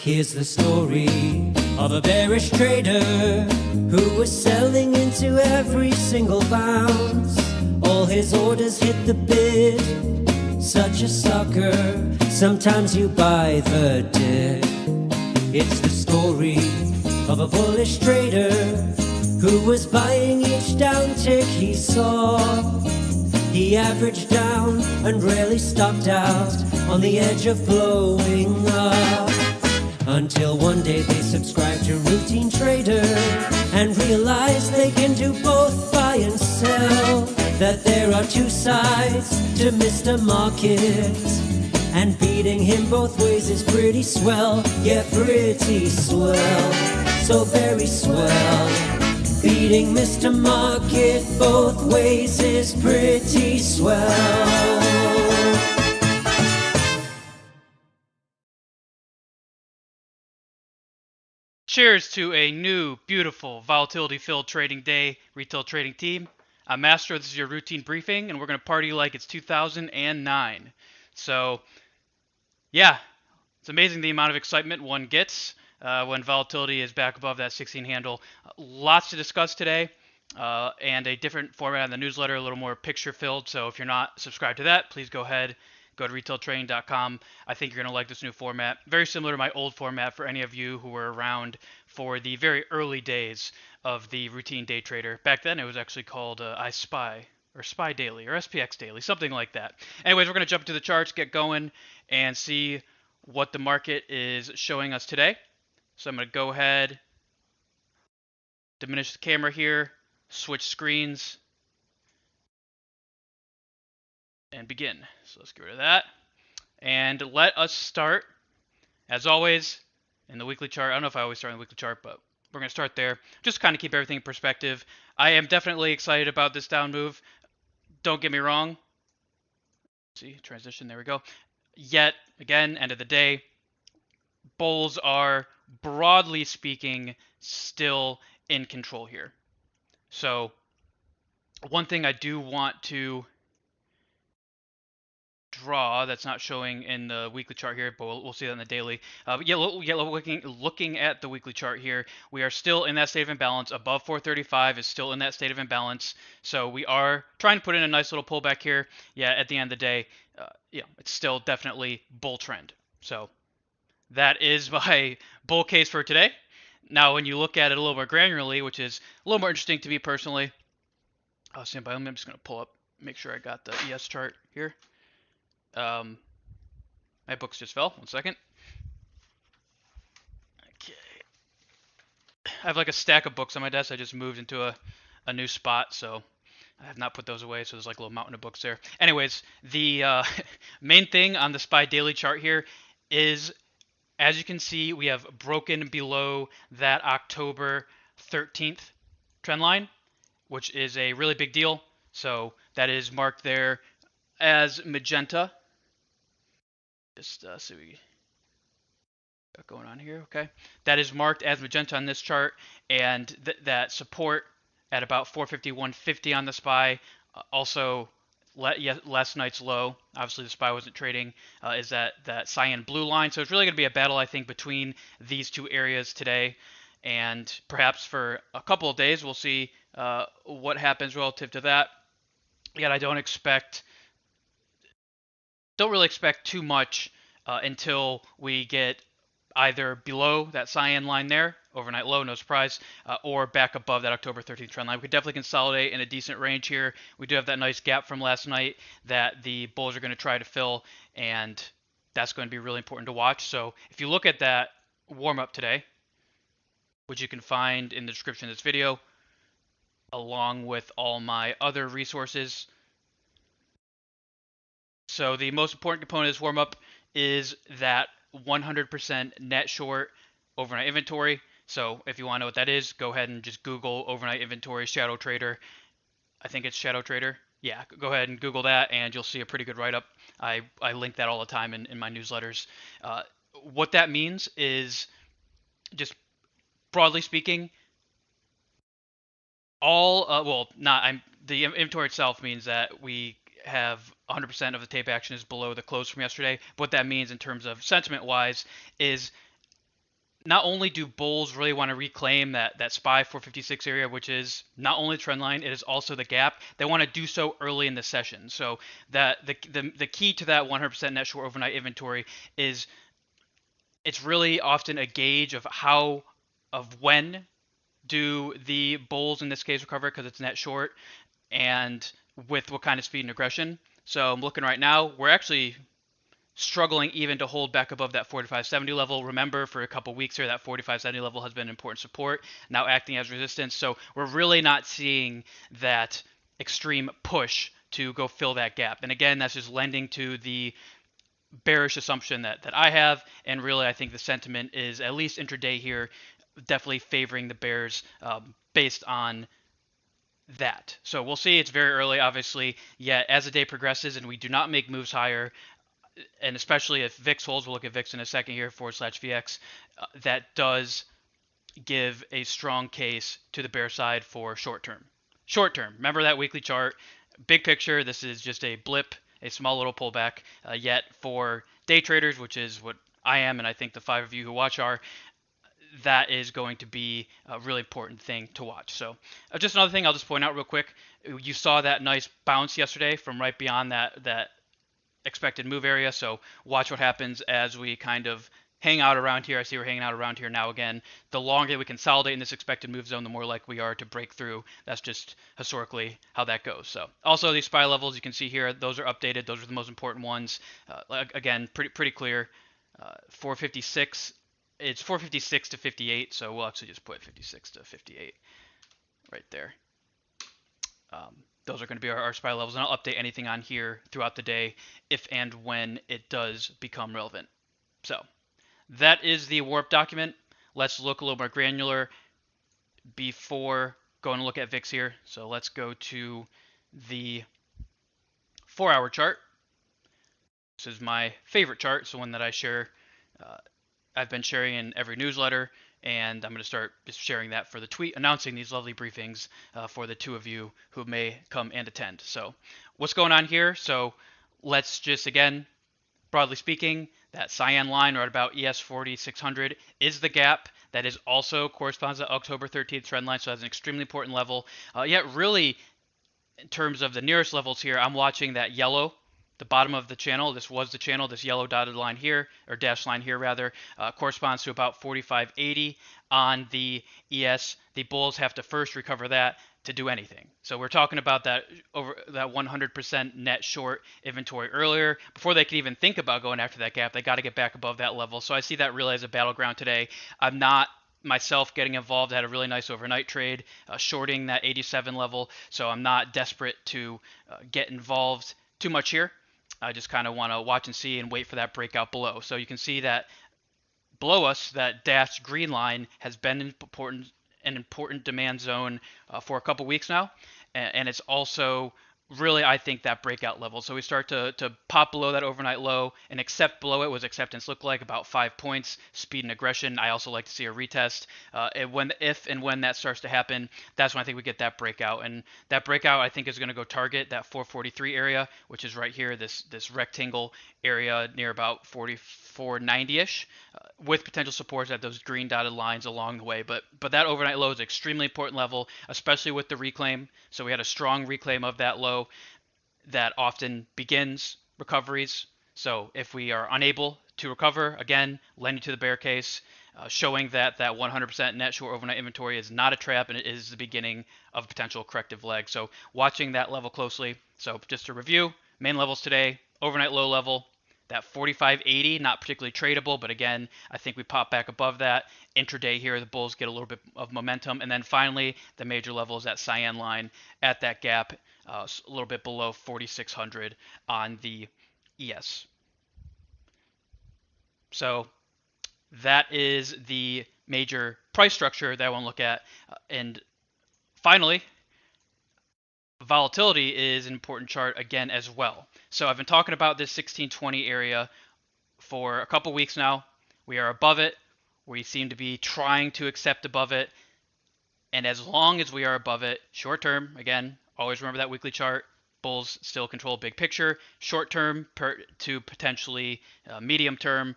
Here's the story of a bearish trader who was selling into every single bounce. All his orders hit the bid. Such a sucker, sometimes you buy the dip. It's the story of a bullish trader who was buying each down tick he saw. He averaged down and rarely stopped out on the edge of blowing up. Until one day they subscribed to Routine Trader and realized they can do both buy and sell. That there are two sides to Mr. Market, and beating him both ways is pretty swell. Yeah, pretty swell, so very swell. Beating Mr. Market both ways is pretty swell. Cheers to a new, beautiful, volatility-filled trading day, retail trading team. I'm Master, this is your routine briefing, and we're going to party like it's 2009. So, yeah, it's amazing the amount of excitement one gets when volatility is back above that 16 handle. Lots to discuss today, and a different format on the newsletter, a little more picture-filled. So if you're not subscribed to that, please go ahead. Go to retailtrading.com. I think you're going to like this new format. Very similar to my old format for any of you who were around for the very early days of the routine day trader. Back then it was actually called I Spy or Spy Daily or SPX Daily, something like that. Anyways, we're going to jump into the charts, get going, and see what the market is showing us today. So I'm going to go ahead, diminish the camera here, switch screens, and begin. So let's get rid of that. And let us start, as always, in the weekly chart. I don't know if I always start in the weekly chart, but we're going to start there. Just kind of keep everything in perspective. I am definitely excited about this down move. Don't get me wrong. See, transition, there we go. Yet, again, end of the day, bulls are, broadly speaking, still in control here. So, one thing I do want to draw that's not showing in the weekly chart here, but we'll see that in the daily. Looking at the weekly chart here, we are still in that state of imbalance. Above 435 is still in that state of imbalance. So we are trying to put in a nice little pullback here. Yeah, at the end of the day, it's still definitely bull trend. So that is my bull case for today. Now, when you look at it a little more granularly, which is a little more interesting to me personally, I'm just going to pull up, make sure I got the ES chart here. My books just fell. 1 second. Okay. I have like a stack of books on my desk. I just moved into a new spot, so I have not put those away. So there's like a little mountain of books there. Anyways, the main thing on the SPY daily chart here is, as you can see, we have broken below that October 13th trend line, which is a really big deal. So that is marked there as magenta. Just see what we got going on here. Okay, that is marked as magenta on this chart, and that support at about 451.50 on the SPY. Also, last night's low. Obviously, the SPY wasn't trading. Is that cyan blue line? So it's really going to be a battle, I think, between these two areas today, and perhaps for a couple of days we'll see what happens relative to that. Yet I don't really expect too much until we get either below that cyan line there, overnight low, no surprise, or back above that October 13th trend line. We could definitely consolidate in a decent range here. We do have that nice gap from last night that the bulls are going to try to fill, and that's going to be really important to watch. So if you look at that warm-up today, which you can find in the description of this video, along with all my other resources. So the most important component of this warm-up is that 100% net short overnight inventory. So if you want to know what that is, go ahead and just Google overnight inventory shadow trader. I think it's shadow trader. Yeah, go ahead and Google that and you'll see a pretty good write-up. I link that all the time in my newsletters. What that means is, just broadly speaking, the inventory itself means that we have 100% of the tape action is below the close from yesterday. What that means in terms of sentiment wise is not only do bulls really want to reclaim that SPY 456 area, which is not only the trend line, it is also the gap. They want to do so early in the session. So that the key to that 100% net short overnight inventory is it's really often a gauge of when do the bulls in this case recover because it's net short, and with what kind of speed and aggression. So I'm looking right now, we're actually struggling even to hold back above that 45.70 level. Remember, for a couple weeks here, that 45.70 level has been important support, now acting as resistance. So we're really not seeing that extreme push to go fill that gap. And again, that's just lending to the bearish assumption that I have, and really I think the sentiment is, at least intraday here, definitely favoring the bears based on that. So we'll see. It's very early, obviously, yet as the day progresses and we do not make moves higher, and especially if VIX holds, we'll look at VIX in a second here, /VX, that does give a strong case to the bear side for short term. Short term, remember that weekly chart. Big picture, this is just a blip, a small little pullback. Yet for day traders, which is what I am, and I think the 5 of you who watch are, that is going to be a really important thing to watch. So just another thing I'll just point out real quick. You saw that nice bounce yesterday from right beyond that expected move area. So watch what happens as we kind of hang out around here. I see we're hanging out around here now again. The longer we consolidate in this expected move zone, the more likely we are to break through. That's just historically how that goes. So also these SPY levels you can see here, those are updated. Those are the most important ones. Again, pretty clear. 456. It's 456 to 58. So we'll actually just put 56 to 58 right there. Those are going to be our SPY levels, and I'll update anything on here throughout the day if and when it does become relevant. So that is the warp document. Let's look a little more granular before going to look at VIX here. So let's go to the 4-hour chart. This is my favorite chart. It's the one that I share. I've been sharing in every newsletter, and I'm going to start just sharing that for the tweet, announcing these lovely briefings for the 2 of you who may come and attend. So what's going on here? So let's just, again, broadly speaking, that cyan line right about ES 4600 is the gap. That is also corresponds to October 13th trend line, so that's an extremely important level. Yet really, in terms of the nearest levels here, I'm watching that yellow, the bottom of the channel. This was the channel. This yellow dotted line here, or dashed line here rather, corresponds to about 45.80 on the ES. The bulls have to first recover that to do anything. So we're talking about that over that 100% net short inventory earlier. Before they can even think about going after that gap, they got to get back above that level. So I see that really as a battleground today. I'm not myself getting involved. I had a really nice overnight trade shorting that 87 level. So I'm not desperate to get involved too much here. I just kind of want to watch and see and wait for that breakout below. So you can see that below us, that dashed green line has been an important demand zone for a couple weeks now, and it's also really, I think, that breakout level. So we start to pop below that overnight low and accept below it. Was acceptance look like? About 5 points, speed and aggression. I also like to see a retest. If and when that starts to happen, that's when I think we get that breakout. And that breakout, I think, is going to go target that 443 area, which is right here, this rectangle area near about 4490-ish, with potential supports at those green dotted lines along the way. But that overnight low is an extremely important level, especially with the reclaim. So we had a strong reclaim of that low that often begins recoveries. So if we are unable to recover, again, lending to the bear case, showing that 100% net short overnight inventory is not a trap and it is the beginning of a potential corrective leg. So watching that level closely. So just to review, main levels today, overnight low level, that 45.80, not particularly tradable, but again, I think we pop back above that. Intraday here, the bulls get a little bit of momentum. And then finally, the major level is that cyan line at that gap, a little bit below 4,600 on the ES. So that is the major price structure that I want to look at. And finally, volatility is an important chart again as well. So I've been talking about this 1620 area for a couple weeks now. We are above it. We seem to be trying to accept above it. And as long as we are above it, short term, again, always remember that weekly chart, bulls still control big picture. Short term to potentially medium term,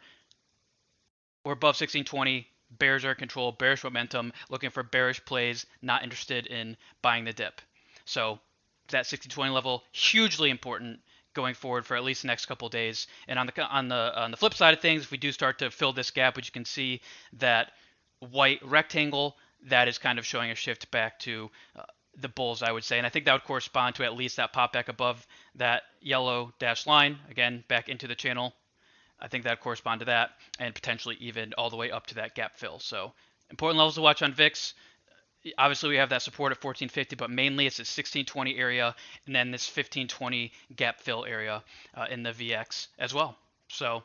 we're above 1620, bears are in control, bearish momentum, looking for bearish plays, not interested in buying the dip. So that 1620 level, hugely important going forward for at least the next couple of days. And on the flip side of things, if we do start to fill this gap, which you can see that white rectangle, that is kind of showing a shift back to the bulls, I would say. And I think that would correspond to at least that pop back above that yellow dashed line, again, back into the channel. I think that would correspond to that, and potentially even all the way up to that gap fill. So important levels to watch on VIX. Obviously, we have that support at 1450, but mainly it's the 1620 area and then this 1520 gap fill area in the VX as well. So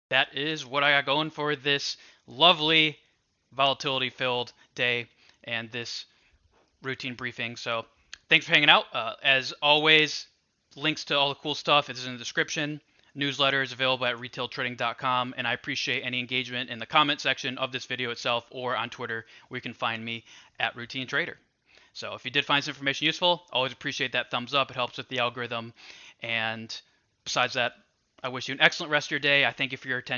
that is what I got going for this lovely volatility filled day and this routine briefing. So thanks for hanging out. As always, links to all the cool stuff is in the description. Newsletter is available at retailtrading.com, and I appreciate any engagement in the comment section of this video itself or on Twitter, where you can find me at Routine Trader. So if you did find this information useful, always appreciate that thumbs up. It helps with the algorithm. And besides that, I wish you an excellent rest of your day. I thank you for your attention.